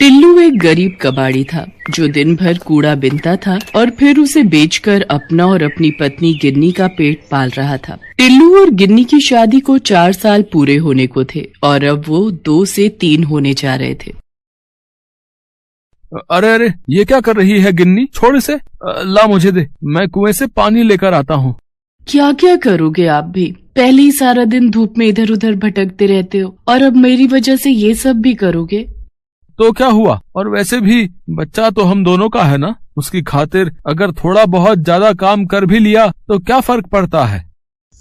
टिल्लू एक गरीब कबाड़ी था जो दिन भर कूड़ा बीनता था और फिर उसे बेचकर अपना और अपनी पत्नी गिन्नी का पेट पाल रहा था। टिल्लू और गिन्नी की शादी को 4 साल पूरे होने को थे और अब वो 2 से 3 होने जा रहे थे। अरे अरे, ये क्या कर रही है गिन्नी? छोड़ इसे। ला मुझे दे, मैं कुएं से पानी लेकर आता हूँ। क्या क्या करोगे आप भी? पहले ही सारा दिन धूप में इधर उधर भटकते रहते हो और अब मेरी वजह से ये सब भी करोगे? तो क्या हुआ? और वैसे भी बच्चा तो हम दोनों का है ना, उसकी खातिर अगर थोड़ा बहुत ज्यादा काम कर भी लिया तो क्या फर्क पड़ता है?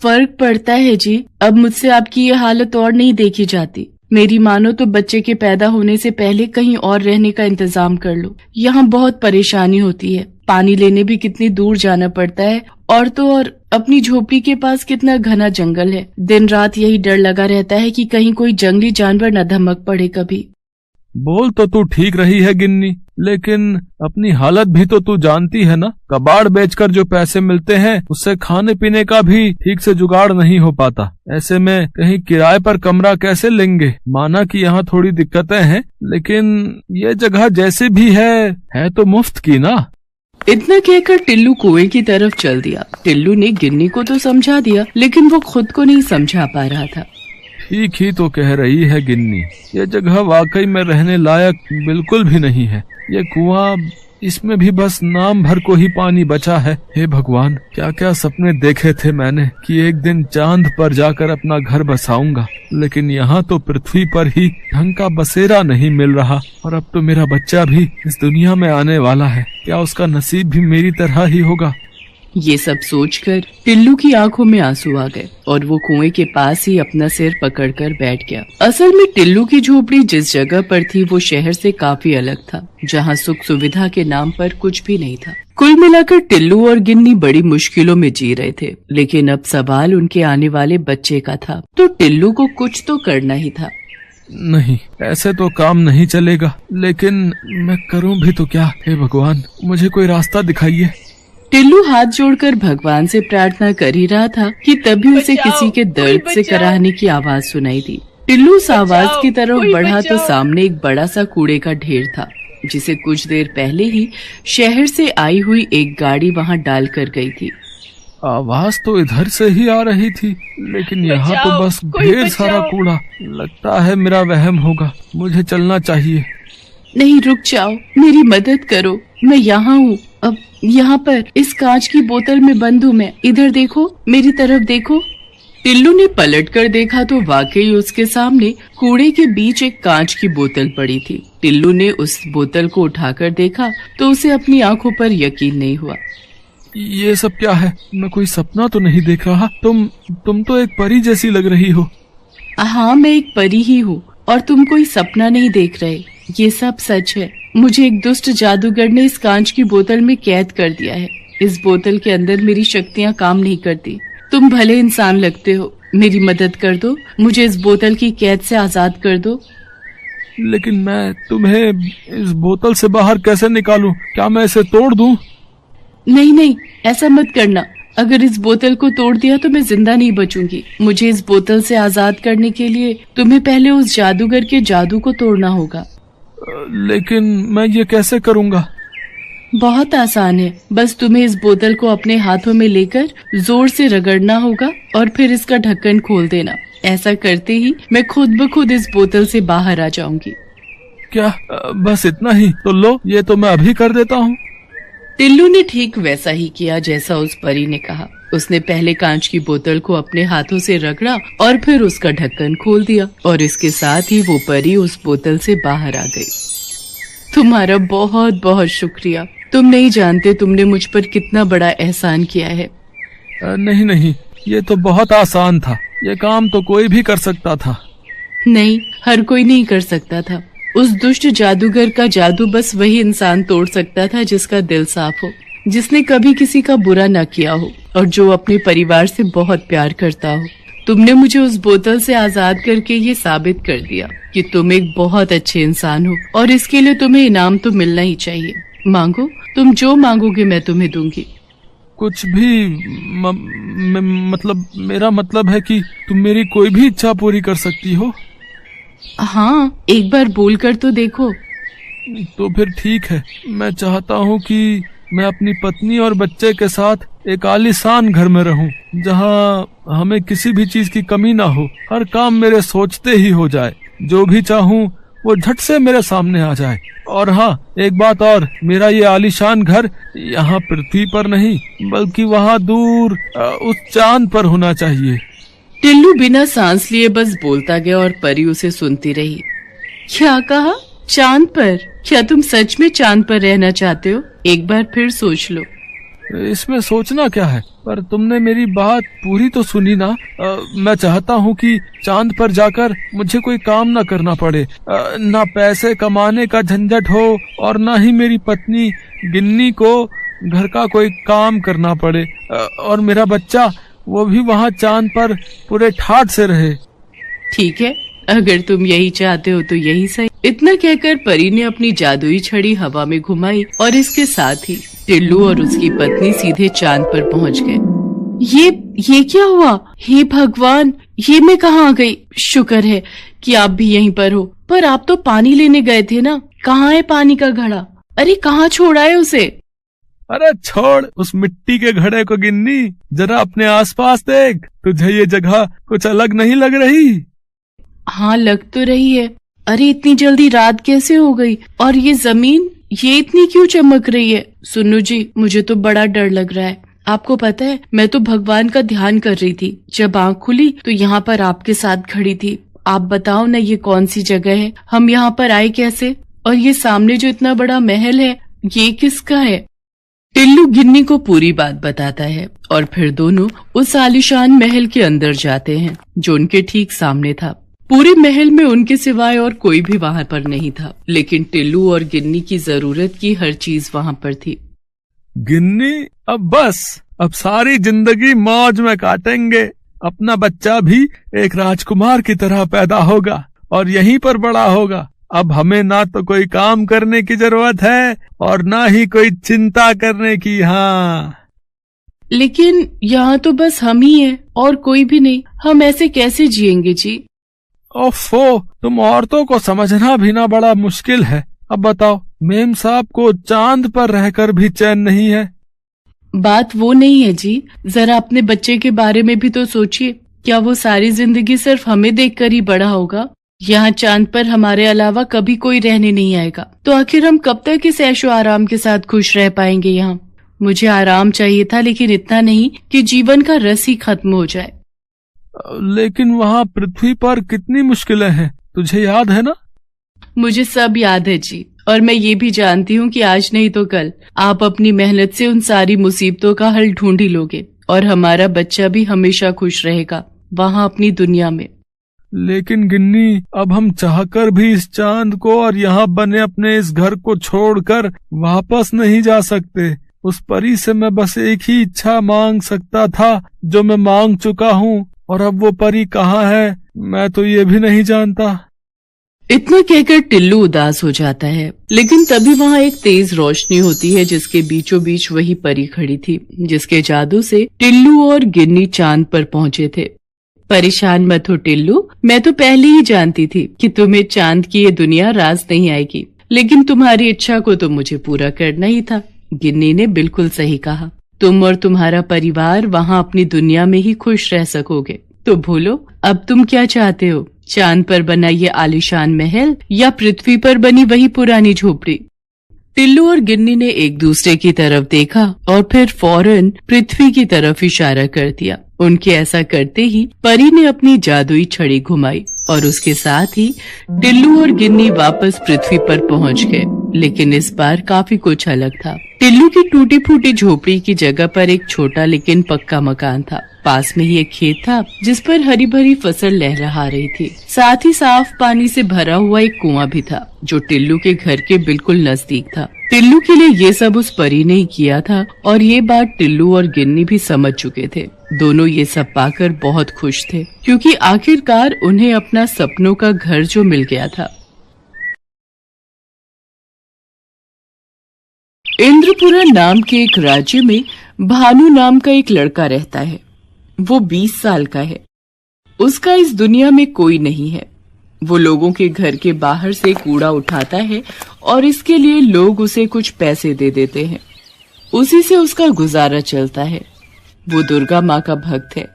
फर्क पड़ता है जी। अब मुझसे आपकी ये हालत और नहीं देखी जाती। मेरी मानो तो बच्चे के पैदा होने से पहले कहीं और रहने का इंतजाम कर लो। यहाँ बहुत परेशानी होती है, पानी लेने भी कितनी दूर जाना पड़ता है और तो और अपनी झोपड़ी के पास कितना घना जंगल है। दिन रात यही डर लगा रहता है कि कहीं कोई जंगली जानवर न धमक पड़े कभी। बोल तो तू ठीक रही है गिन्नी, लेकिन अपनी हालत भी तो तू जानती है ना। कबाड़ बेचकर जो पैसे मिलते हैं उससे खाने पीने का भी ठीक से जुगाड़ नहीं हो पाता। ऐसे में कहीं किराए पर कमरा कैसे लेंगे? माना कि यहाँ थोड़ी दिक्कतें हैं, लेकिन ये जगह जैसे भी है तो मुफ्त की ना। इतना कहकर टिल्लू कुएं की तरफ चल दिया। टिल्लू ने गिन्नी को तो समझा दिया, लेकिन वो खुद को नहीं समझा पा रहा था। ठीक ही तो कह रही है गिन्नी, ये जगह वाकई में रहने लायक बिल्कुल भी नहीं है। ये कुआं, इसमें भी बस नाम भर को ही पानी बचा है। हे भगवान, क्या क्या सपने देखे थे मैंने कि एक दिन चांद पर जाकर अपना घर बसाऊंगा, लेकिन यहाँ तो पृथ्वी पर ही ढंग का बसेरा नहीं मिल रहा। और अब तो मेरा बच्चा भी इस दुनिया में आने वाला है। क्या उसका नसीब भी मेरी तरह ही होगा? ये सब सोचकर टिल्लू की आंखों में आंसू आ गए और वो कुएं के पास ही अपना सिर पकड़कर बैठ गया। असल में टिल्लू की झोपड़ी जिस जगह पर थी वो शहर से काफी अलग था, जहाँ सुख सुविधा के नाम पर कुछ भी नहीं था। कुल मिलाकर टिल्लू और गिन्नी बड़ी मुश्किलों में जी रहे थे, लेकिन अब सवाल उनके आने वाले बच्चे का था, तो टिल्लू को कुछ तो करना ही था। नहीं, ऐसे तो काम नहीं चलेगा, लेकिन मैं करूं भी तो क्या? हे भगवान, मुझे कोई रास्ता दिखाइए। टिल्लू हाथ जोड़कर भगवान से प्रार्थना कर ही रहा था कि तभी उसे किसी के दर्द से कराहने की आवाज सुनाई दी। टिल्लू उस आवाज की तरफ बढ़ा तो सामने एक बड़ा सा कूड़े का ढेर था, जिसे कुछ देर पहले ही शहर से आई हुई एक गाड़ी वहां डाल कर गई थी। आवाज तो इधर से ही आ रही थी, लेकिन यहाँ तो बस ढेर सारा कूड़ा। लगता है मेरा वहम होगा, मुझे चलना चाहिए। नहीं, रुक जाओ, मेरी मदद करो, मैं यहाँ हूँ। अब यहाँ पर इस कांच की बोतल में बंद हूँ मैं। इधर देखो, मेरी तरफ देखो। टिल्लू ने पलटकर देखा तो वाकई उसके सामने कूड़े के बीच एक कांच की बोतल पड़ी थी। टिल्लू ने उस बोतल को उठाकर देखा तो उसे अपनी आंखों पर यकीन नहीं हुआ। ये सब क्या है? मैं कोई सपना तो नहीं देख रहा? तुम तो एक परी जैसी लग रही हो। हाँ, मैं एक परी ही हूँ और तुम कोई सपना नहीं देख रहे। ये सब सच है। मुझे एक दुष्ट जादूगर ने इस कांच की बोतल में कैद कर दिया है। इस बोतल के अंदर मेरी शक्तियाँ काम नहीं करती। तुम भले इंसान लगते हो, मेरी मदद कर दो, मुझे इस बोतल की कैद से आजाद कर दो। लेकिन मैं तुम्हें इस बोतल से बाहर कैसे निकालूं? क्या मैं इसे तोड़ दूं? नहीं नहीं, ऐसा मत करना। अगर इस बोतल को तोड़ दिया तो मैं जिंदा नहीं बचूंगी। मुझे इस बोतल से आजाद करने के लिए तुम्हें पहले उस जादूगर के जादू को तोड़ना होगा। लेकिन मैं ये कैसे करूँगा? बहुत आसान है, बस तुम्हें इस बोतल को अपने हाथों में लेकर जोर से रगड़ना होगा और फिर इसका ढक्कन खोल देना। ऐसा करते ही मैं खुद ब खुद इस बोतल से बाहर आ जाऊंगी। क्या बस इतना ही? तो लो, ये तो मैं अभी कर देता हूँ। टिल्लू ने ठीक वैसा ही किया जैसा उस परी ने कहा। उसने पहले कांच की बोतल को अपने हाथों से रगड़ा और फिर उसका ढक्कन खोल दिया और इसके साथ ही वो परी उस बोतल से बाहर आ गई। तुम्हारा बहुत बहुत शुक्रिया। तुम नहीं जानते तुमने मुझ पर कितना बड़ा एहसान किया है। नहीं नहीं, ये तो बहुत आसान था। ये काम तो कोई भी कर सकता था। नहीं, हर कोई नहीं कर सकता था। उस दुष्ट जादूगर का जादू बस वही इंसान तोड़ सकता था जिसका दिल साफ हो, जिसने कभी किसी का बुरा न किया हो और जो अपने परिवार से बहुत प्यार करता हो। तुमने मुझे उस बोतल से आजाद करके ये साबित कर दिया कि तुम एक बहुत अच्छे इंसान हो और इसके लिए तुम्हें इनाम तो मिलना ही चाहिए। मांगो, तुम जो मांगोगे मैं तुम्हें दूंगी। कुछ भी मतलब मेरा मतलब है कि तुम मेरी कोई भी इच्छा पूरी कर सकती हो। हाँ, एक बार बोल कर तो देखो। तो फिर ठीक है। मैं चाहता हूँ कि मैं अपनी पत्नी और बच्चे के साथ एक आलीशान घर में रहूं, जहाँ हमें किसी भी चीज की कमी ना हो, हर काम मेरे सोचते ही हो जाए, जो भी चाहूँ वो झट से मेरे सामने आ जाए। और हाँ, एक बात और, मेरा ये आलीशान घर यहाँ पृथ्वी पर नहीं बल्कि वहाँ दूर उस चांद पर होना चाहिए। टिल्लू बिना सांस लिए बस बोलता गया और परी उसे सुनती रही। क्या कहा? चांद पर? क्या तुम सच में चांद पर रहना चाहते हो? एक बार फिर सोच लो। इसमें सोचना क्या है, पर तुमने मेरी बात पूरी तो सुनी ना। मैं चाहता हूँ कि चांद पर जाकर मुझे कोई काम ना करना पड़े, ना पैसे कमाने का झंझट हो और ना ही मेरी पत्नी गिन्नी को घर का कोई काम करना पड़े, और मेरा बच्चा वो भी वहाँ चांद पर पूरे ठाठ से रहे। ठीक है, अगर तुम यही चाहते हो तो यही सही। इतना कहकर परी ने अपनी जादुई छड़ी हवा में घुमाई और इसके साथ ही टिल्लू और उसकी पत्नी सीधे चांद पर पहुंच गए। ये क्या हुआ? हे भगवान, ये मैं कहाँ आ गई? शुक्र है कि आप भी यहीं पर हो। पर आप तो पानी लेने गए थे ना, कहाँ है पानी का घड़ा? अरे कहाँ छोड़ा है उसे? अरे छोड़ उस मिट्टी के घड़े को गिन्नी, जरा अपने आसपास देख, तुझे ये जगह कुछ अलग नहीं लग रही? हाँ, लग तो रही है। अरे इतनी जल्दी रात कैसे हो गई? और ये जमीन, ये इतनी क्यों चमक रही है? सुनो जी, मुझे तो बड़ा डर लग रहा है। आपको पता है, मैं तो भगवान का ध्यान कर रही थी। जब आँख खुली तो यहाँ पर आपके साथ खड़ी थी। आप बताओ ना, ये कौन सी जगह है? हम यहाँ पर आए कैसे? और ये सामने जो इतना बड़ा महल है, ये किसका है? टिल्लू गिन्नी को पूरी बात बताता है और फिर दोनों उस आलीशान महल के अंदर जाते हैं जो उनके ठीक सामने था। पूरे महल में उनके सिवाय और कोई भी वहाँ पर नहीं था, लेकिन टिल्लू और गिन्नी की जरूरत की हर चीज वहाँ पर थी। गिन्नी, अब सारी जिंदगी मौज में काटेंगे। अपना बच्चा भी एक राजकुमार की तरह पैदा होगा और यहीं पर बड़ा होगा। अब हमें ना तो कोई काम करने की जरूरत है और ना ही कोई चिंता करने की। हाँ, लेकिन यहाँ तो बस हम ही हैं और कोई भी नहीं। हम ऐसे कैसे जिएंगे जी? ओफो, तुम औरतों को समझना भी ना बड़ा मुश्किल है। अब बताओ, मेम साहब को चांद पर रहकर भी चैन नहीं है। बात वो नहीं है जी, जरा अपने बच्चे के बारे में भी तो सोचिए। क्या वो सारी जिंदगी सिर्फ हमें देखकर ही बड़ा होगा? यहाँ चांद पर हमारे अलावा कभी कोई रहने नहीं आएगा, तो आखिर हम कब तक इस ऐशो आराम के साथ खुश रह पाएंगे यहाँ? मुझे आराम चाहिए था, लेकिन इतना नहीं कि जीवन का रस ही खत्म हो जाए। लेकिन वहाँ पृथ्वी पर कितनी मुश्किलें हैं, तुझे याद है ना? मुझे सब याद है जी, और मैं ये भी जानती हूँ कि आज नहीं तो कल आप अपनी मेहनत से उन सारी मुसीबतों का हल ढूंढ ही लोगे और हमारा बच्चा भी हमेशा खुश रहेगा वहाँ अपनी दुनिया में। लेकिन गिन्नी, अब हम चाहकर भी इस चांद को और यहाँ बने अपने इस घर को छोड़कर वापस नहीं जा सकते। उस परी से मैं बस एक ही इच्छा मांग सकता था जो मैं मांग चुका हूँ, और अब वो परी कहाँ है मैं तो ये भी नहीं जानता। इतना कहकर टिल्लू उदास हो जाता है, लेकिन तभी वहाँ एक तेज रोशनी होती है जिसके बीचों बीच वही परी खड़ी थी जिसके जादू से टिल्लू और गिन्नी चांद पर पहुँचे थे। परेशान मत हो टिल्लू, मैं तो पहले ही जानती थी कि तुम्हें चांद की ये दुनिया रास नहीं आएगी, लेकिन तुम्हारी इच्छा को तो मुझे पूरा करना ही था। गिन्नी ने बिल्कुल सही कहा, तुम और तुम्हारा परिवार वहाँ अपनी दुनिया में ही खुश रह सकोगे। तो बोलो, अब तुम क्या चाहते हो? चांद पर बना ये आलीशान महल या पृथ्वी पर बनी वही पुरानी झोपड़ी? टिल्लू और गिन्नी ने एक दूसरे की तरफ देखा और फिर फौरन पृथ्वी की तरफ इशारा कर दिया। उनके ऐसा करते ही परी ने अपनी जादुई छड़ी घुमाई और उसके साथ ही टिल्लू और गिन्नी वापस पृथ्वी पर पहुंच गए। लेकिन इस बार काफी कुछ अलग था। टिल्लू की टूटी फूटी झोपड़ी की जगह पर एक छोटा लेकिन पक्का मकान था। पास में ही एक खेत था जिस पर हरी भरी फसल लहरा रही थी। साथ ही साफ पानी से भरा हुआ एक कुआं भी था जो टिल्लू के घर के बिल्कुल नजदीक था। टिल्लू के लिए ये सब उस परी ने ही किया था और ये बात टिल्लू और गिन्नी भी समझ चुके थे। दोनों ये सब पाकर बहुत खुश थे क्योंकि आखिरकार उन्हें अपना सपनों का घर जो मिल गया था। इंद्रपुरा नाम के एक राज्य में भानु नाम का एक लड़का रहता है। वो 20 साल का है। उसका इस दुनिया में कोई नहीं है। वो लोगों के घर के बाहर से कूड़ा उठाता है और इसके लिए लोग उसे कुछ पैसे दे देते हैं। उसी से उसका गुजारा चलता है। वो दुर्गा माँ का भक्त है।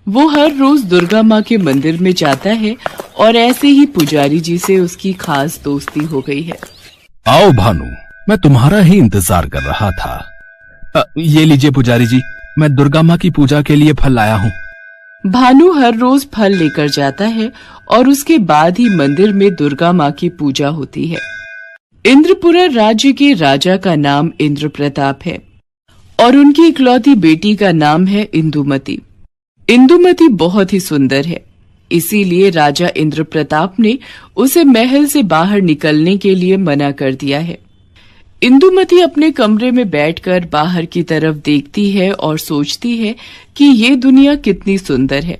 वो हर रोज दुर्गा माँ के मंदिर में जाता है और ऐसे ही पुजारी जी से उसकी खास दोस्ती हो गई है। आओ भानु, मैं तुम्हारा ही इंतजार कर रहा था। ये लीजिए पुजारी जी, मैं दुर्गा माँ की पूजा के लिए फल लाया हूँ। भानु हर रोज फल लेकर जाता है और उसके बाद ही मंदिर में दुर्गा माँ की पूजा होती है। इंद्रपुरा राज्य के राजा का नाम इंद्र प्रताप है और उनकी इकलौती बेटी का नाम है इंदुमती। इंदुमती बहुत ही सुंदर है, इसीलिए राजा इंद्र प्रताप ने उसे महल से बाहर निकलने के लिए मना कर दिया है। इंदुमती अपने कमरे में बैठकर बाहर की तरफ देखती है और सोचती है कि ये दुनिया कितनी सुंदर है।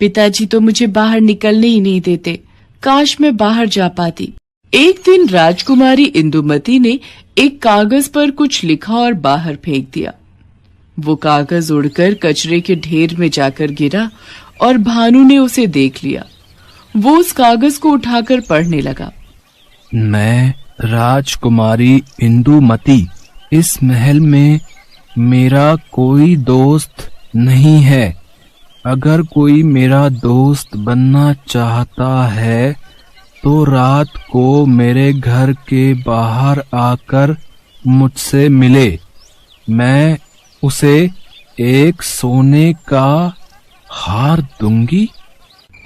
पिताजी तो मुझे बाहर निकलने ही नहीं देते, काश मैं बाहर जा पाती। एक दिन राजकुमारी इंदुमती ने एक कागज पर कुछ लिखा और बाहर फेंक दिया। वो कागज उड़कर कचरे के ढेर में जाकर गिरा और भानु ने उसे देख लिया। वो उस कागज को उठाकर पढ़ने लगा। मैं राजकुमारी इंदुमती, इस महल में मेरा कोई दोस्त नहीं है। अगर कोई मेरा दोस्त बनना चाहता है तो रात को मेरे घर के बाहर आकर मुझसे मिले। मैं उसे एक सोने का हार दूंगी।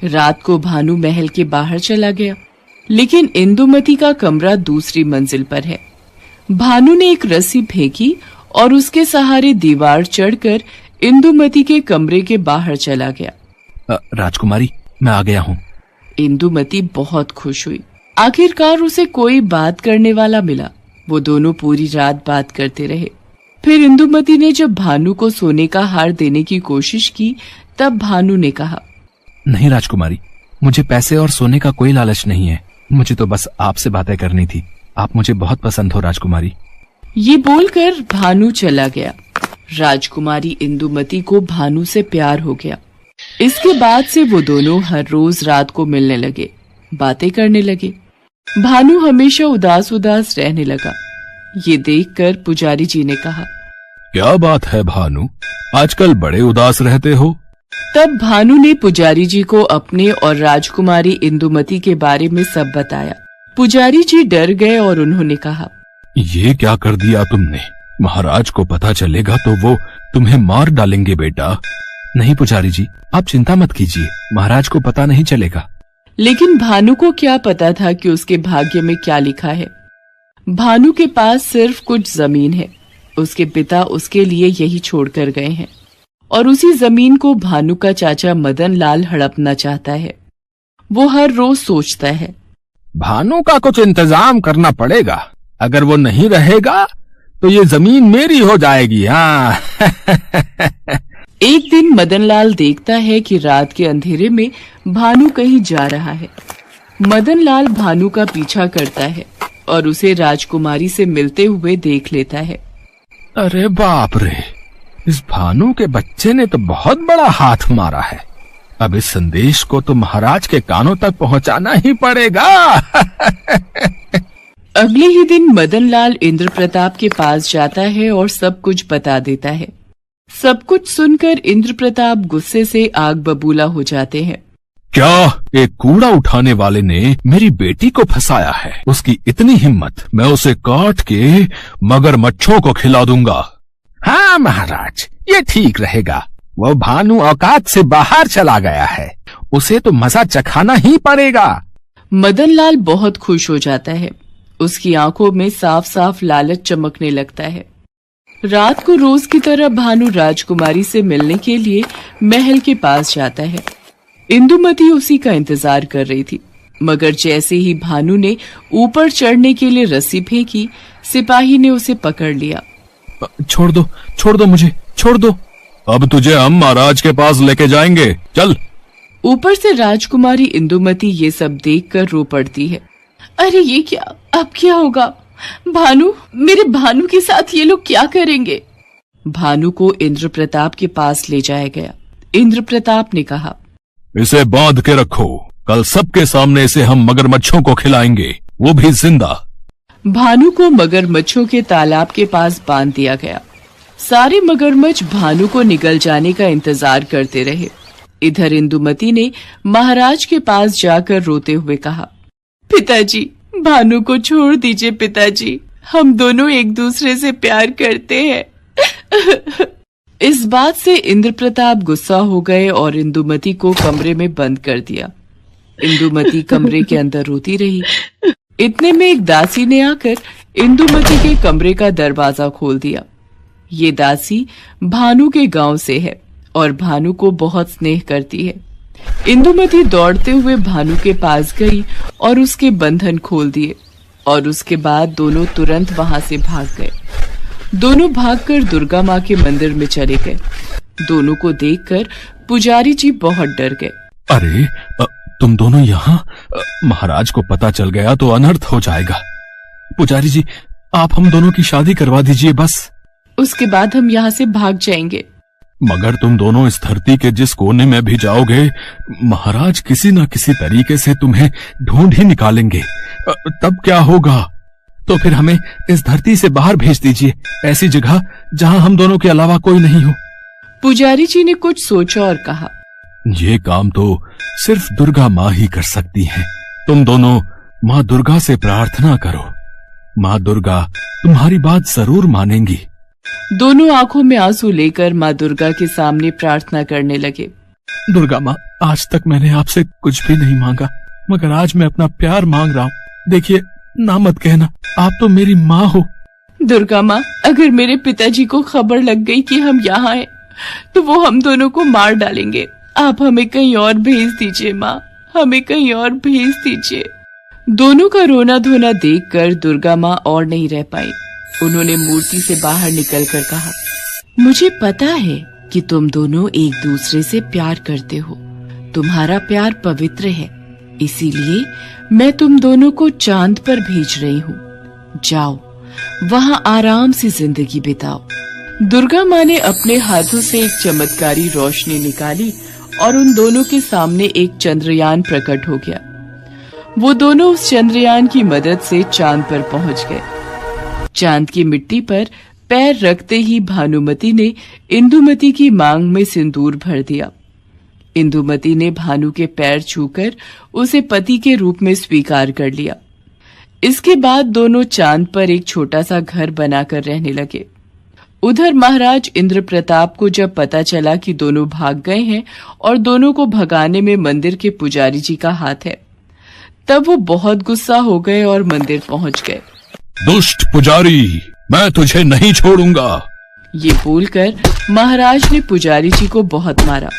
रात को भानु महल के बाहर चला गया, लेकिन इंदुमती का कमरा दूसरी मंजिल पर है। भानु ने एक रस्सी फेंकी और उसके सहारे दीवार चढ़कर इंदुमती के कमरे के बाहर चला गया। राजकुमारी, मैं आ गया हूँ। इंदुमती बहुत खुश हुई। आखिरकार उसे कोई बात करने वाला मिला। वो दोनों पूरी रात बात करते रहे। फिर इंदुमती ने जब भानु को सोने का हार देने की कोशिश की, तब भानु ने कहा, नहीं राजकुमारी, मुझे पैसे और सोने का कोई लालच नहीं है। मुझे तो बस आपसे बातें करनी थी। आप मुझे बहुत पसंद हो राजकुमारी। ये बोलकर भानु चला गया। राजकुमारी इंदुमती को भानु से प्यार हो गया। इसके बाद से वो दोनों हर रोज रात को मिलने लगे, बातें करने लगे। भानु हमेशा उदास उदास रहने लगा। ये देखकर पुजारी जी ने कहा, क्या बात है भानु, आजकल बड़े उदास रहते हो? तब भानु ने पुजारी जी को अपने और राजकुमारी इंदुमती के बारे में सब बताया। पुजारी जी डर गए और उन्होंने कहा, ये क्या कर दिया तुमने? महाराज को पता चलेगा तो वो तुम्हें मार डालेंगे बेटा। नहीं पुजारी जी, आप चिंता मत कीजिए, महाराज को पता नहीं चलेगा। लेकिन भानु को क्या पता था कि उसके भाग्य में क्या लिखा है। भानु के पास सिर्फ कुछ जमीन है। उसके पिता उसके लिए यही छोड़कर गए हैं और उसी जमीन को भानु का चाचा मदन लाल हड़पना चाहता है। वो हर रोज सोचता है, भानु का कुछ इंतजाम करना पड़ेगा। अगर वो नहीं रहेगा तो ये जमीन मेरी हो जाएगी। हाँ। एक दिन मदन लाल देखता है कि रात के अंधेरे में भानु कहीं जा रहा है। मदन लाल भानु का पीछा करता है और उसे राजकुमारी से मिलते हुए देख लेता है। अरे बाप रे, इस भानु के बच्चे ने तो बहुत बड़ा हाथ मारा है। अब इस संदेश को तो महाराज के कानों तक पहुंचाना ही पड़ेगा। अगले ही दिन मदन लाल इंद्र प्रताप के पास जाता है और सब कुछ बता देता है। सब कुछ सुनकर इंद्र प्रताप गुस्से से आग बबूला हो जाते हैं। क्या एक कूड़ा उठाने वाले ने मेरी बेटी को फंसाया है? उसकी इतनी हिम्मत, मैं उसे काट के मगरमच्छों को खिला दूंगा। हाँ महाराज, ये ठीक रहेगा। वो भानु औकात से बाहर चला गया है, उसे तो मजा चखाना ही पड़ेगा। मदन लाल बहुत खुश हो जाता है। उसकी आंखों में साफ साफ लालच चमकने लगता है। रात को रोज की तरह भानु राजकुमारी से मिलने के लिए महल के पास जाता है। इंदुमती उसी का इंतजार कर रही थी, मगर जैसे ही भानु ने ऊपर चढ़ने के लिए रस्सी फेंकी, सिपाही ने उसे पकड़ लिया। छोड़ दो मुझे, छोड़ दो। अब तुझे हम महाराज के पास लेके जाएंगे, चल। ऊपर से राजकुमारी इंदुमती ये सब देखकर रो पड़ती है। अरे ये क्या, अब क्या होगा? भानु, मेरे भानु के साथ ये लोग क्या करेंगे? भानु को इंद्र प्रताप के पास ले जाया गया। इंद्र प्रताप ने कहा, इसे बांध के रखो, कल सबके सामने इसे हम मगरमच्छों को खिलाएंगे, वो भी जिंदा। भानु को मगरमच्छों के तालाब के पास बांध दिया गया। सारे मगरमच्छ भानु को निगल जाने का इंतजार करते रहे। इधर इंदुमती ने महाराज के पास जाकर रोते हुए कहा, पिताजी, भानु को छोड़ दीजिए पिताजी, हम दोनों एक दूसरे से प्यार करते हैं। इस बात से इंद्रप्रताप गुस्सा हो गए और इंदुमती को कमरे में बंद कर दिया। इंदुमती कमरे के अंदर रोती रही। इतने में एक दासी ने आकर इंदुमती के कमरे का दरवाजा खोल दिया। ये दासी भानु के गांव से है और भानु को बहुत स्नेह करती है। इंदुमती दौड़ते हुए भानु के पास गई और उसके बंधन खोल दिए और उसके बाद दोनों तुरंत वहां से भाग गए। दोनों भागकर दुर्गा माँ के मंदिर में चले गए। दोनों को देखकर पुजारी जी बहुत डर गए। अरे तुम दोनों यहाँ? महाराज को पता चल गया तो अनर्थ हो जाएगा। पुजारी जी, आप हम दोनों की शादी करवा दीजिए बस। उसके बाद हम यहाँ से भाग जाएंगे। मगर तुम दोनों इस धरती के जिस कोने में भी जाओगे, महाराज किसी न किसी तरीके से तुम्हें ढूंढ ही निकालेंगे। तब क्या होगा? तो फिर हमें इस धरती से बाहर भेज दीजिए, ऐसी जगह जहाँ हम दोनों के अलावा कोई नहीं हो। पुजारी जी ने कुछ सोचा और कहा, ये काम तो सिर्फ दुर्गा माँ ही कर सकती हैं। तुम दोनों माँ दुर्गा से प्रार्थना करो, माँ दुर्गा तुम्हारी बात जरूर मानेंगी। दोनों आंखों में आंसू लेकर माँ दुर्गा के सामने प्रार्थना करने लगे। दुर्गा माँ, आज तक मैंने आपसे कुछ भी नहीं मांगा, मगर आज मैं अपना प्यार मांग रहा हूँ। देखिए, ना मत कहना, आप तो मेरी माँ हो। दुर्गा माँ, अगर मेरे पिताजी को खबर लग गई कि हम यहाँ हैं, तो वो हम दोनों को मार डालेंगे। आप हमें कहीं और भेज दीजिए माँ, हमें कहीं और भेज दीजिए। दोनों का रोना धोना देखकर दुर्गा माँ और नहीं रह पाई। उन्होंने मूर्ति से बाहर निकलकर कहा, मुझे पता है कि तुम दोनों एक दूसरे से प्यार करते हो। तुम्हारा प्यार पवित्र है, इसीलिए मैं तुम दोनों को चांद पर भेज रही हूँ। जाओ, वहाँ आराम से जिंदगी बिताओ। दुर्गा माँ ने अपने हाथों से एक चमत्कारी रोशनी निकाली और उन दोनों के सामने एक चंद्रयान प्रकट हो गया। वो दोनों उस चंद्रयान की मदद से चांद पर पहुंच गए। चांद की मिट्टी पर पैर रखते ही भानुमति ने इंदुमती की मांग में सिंदूर भर दिया। इंदुमती ने भानु के पैर छूकर उसे पति के रूप में स्वीकार कर लिया। इसके बाद दोनों चांद पर एक छोटा सा घर बनाकर रहने लगे। उधर महाराज इंद्रप्रताप को जब पता चला कि दोनों भाग गए हैं और दोनों को भगाने में मंदिर के पुजारी जी का हाथ है, तब वो बहुत गुस्सा हो गए और मंदिर पहुंच गए। दुष्ट पुजारी, मैं तुझे नहीं छोड़ूंगा। ये बोलकर महाराज ने पुजारी जी को बहुत मारा।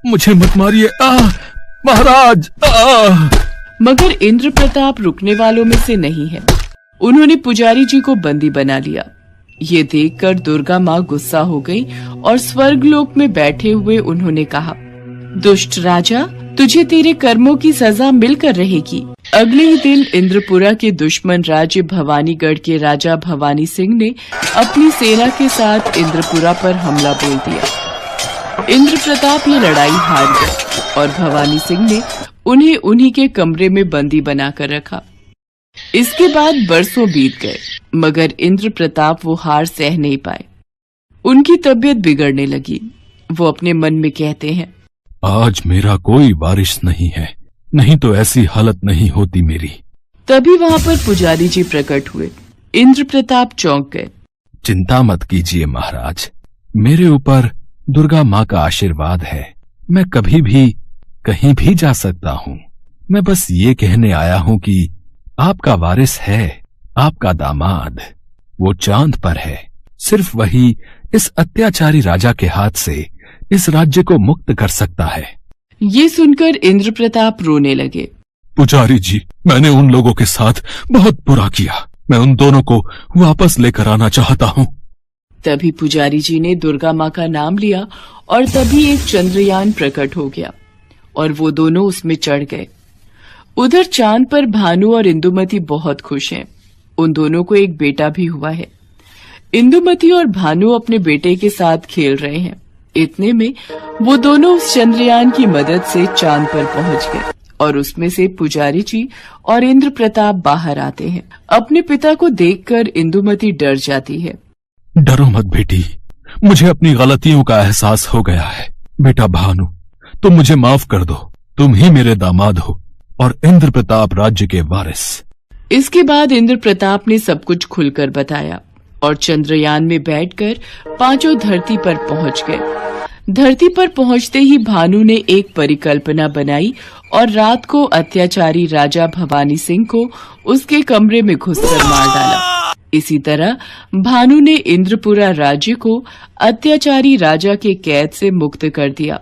मुझे मत मारिए, महाराज। मगर इंद्रप्रताप रुकने वालों में से नहीं है। उन्होंने पुजारी जी को बंदी बना लिया। ये देखकर दुर्गा माँ गुस्सा हो गई और स्वर्गलोक में बैठे हुए उन्होंने कहा, दुष्ट राजा, तुझे तेरे कर्मों की सजा मिलकर रहेगी। अगले ही दिन इंद्रपुरा के दुश्मन राज्य भवानीगढ़ के राजा भवानी सिंह ने अपनी सेना के साथ इंद्रपुरा पर हमला बोल दिया। इंद्रप्रताप ये लड़ाई हार गए और भवानी सिंह ने उन्हें उन्हीं के कमरे में बंदी बनाकर रखा। इसके बाद बरसों बीत गए, मगर इंद्रप्रताप वो हार सह नहीं पाए। उनकी तबीयत बिगड़ने लगी। वो अपने मन में कहते हैं, आज मेरा कोई बारिश नहीं है, नहीं तो ऐसी हालत नहीं होती मेरी। तभी वहाँ पर पुजारी जी प्रकट हुए। इंद्रप्रताप चौंक गए। चिंता मत कीजिए महाराज, मेरे ऊपर दुर्गा माँ का आशीर्वाद है। मैं कभी भी कहीं भी जा सकता हूँ। मैं बस ये कहने आया हूँ कि आपका वारिस है, आपका दामाद, वो चांद पर है। सिर्फ वही इस अत्याचारी राजा के हाथ से इस राज्य को मुक्त कर सकता है। ये सुनकर इंद्रप्रताप रोने लगे। पुजारी जी, मैंने उन लोगों के साथ बहुत बुरा किया। मैं उन दोनों को वापस लेकर आना चाहता हूँ। तभी पुजारी जी ने दुर्गा माँ का नाम लिया और तभी एक चंद्रयान प्रकट हो गया और वो दोनों उसमें चढ़ गए। उधर चांद पर भानु और इंदुमती बहुत खुश हैं। उन दोनों को एक बेटा भी हुआ है। इंदुमती और भानु अपने बेटे के साथ खेल रहे हैं। इतने में वो दोनों उस चंद्रयान की मदद से चांद पर पहुंच गए और उसमें से पुजारी जी और इंद्र प्रताप बाहर आते हैं। अपने पिता को देखकर इंदुमती डर जाती है। डरो मत बेटी, मुझे अपनी गलतियों का एहसास हो गया है। बेटा भानु, तुम मुझे माफ कर दो। तुम ही मेरे दामाद हो और इंद्र प्रताप राज्य के वारिस। इसके बाद इंद्र प्रताप ने सब कुछ खुलकर बताया और चंद्रयान में बैठकर पांचों धरती पर पहुंच गए। धरती पर पहुंचते ही भानु ने एक परिकल्पना बनाई और रात को अत्याचारी राजा भवानी सिंह को उसके कमरे में घुसकर मार डाला। इसी तरह भानु ने इंद्रपुरा राज्य को अत्याचारी राजा के कैद से मुक्त कर दिया।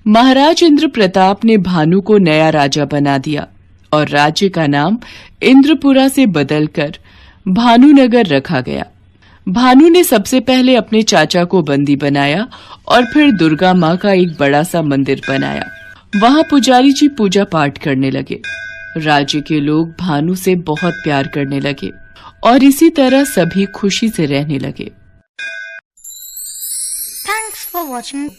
महाराज इंद्र प्रताप ने भानु को नया राजा बना दिया और राज्य का नाम इंद्रपुरा से बदलकर भानुनगर रखा गया। भानु ने सबसे पहले अपने चाचा को बंदी बनाया और फिर दुर्गा माँ का एक बड़ा सा मंदिर बनाया। वहाँ पुजारी जी पूजा पाठ करने लगे। राज्य के लोग भानु से बहुत प्यार करने लगे और इसी तरह सभी खुशी से रहने लगे। Thanks for watching.